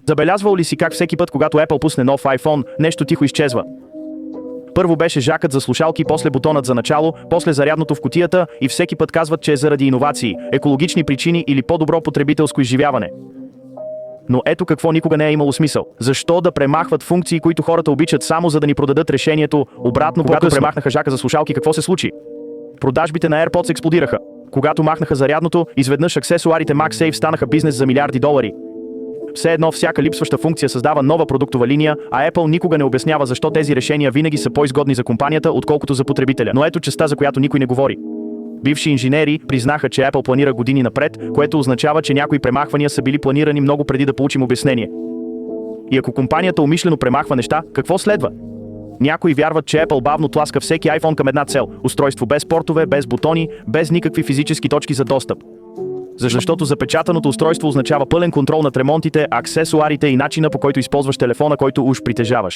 Забелязвал ли си как всеки път, когато Apple пусне нов iPhone, нещо тихо изчезва? Първо беше жакът за слушалки, после бутонът за начало, после зарядното в кутията и всеки път казват, че е заради иновации, екологични причини или по-добро потребителско изживяване. Но ето какво никога не е имало смисъл. Защо да премахват функции, които хората обичат само за да ни продадат решението обратно, когато премахнаха жака за слушалки, какво се случи? Продажбите на AirPods експлодираха. Когато махнаха зарядното, изведнъж аксесуарите MagSafe станаха бизнес за милиарди долари. Все едно всяка липсваща функция създава нова продуктова линия, а Apple никога не обяснява защо тези решения винаги са по-изгодни за компанията, отколкото за потребителя. Но ето частта, за която никой не говори. Бивши инженери признаха, че Apple планира години напред, което означава, че някои премахвания са били планирани много преди да получим обяснение. И ако компанията умишлено премахва неща, какво следва? Някои вярват, че Apple бавно тласка всеки iPhone към една цел – устройство без портове, без бутони, без никакви физически точки за достъп. Защото запечатаното устройство означава пълен контрол над ремонтите, аксесуарите и начина, по който използваш телефона, който уж притежаваш.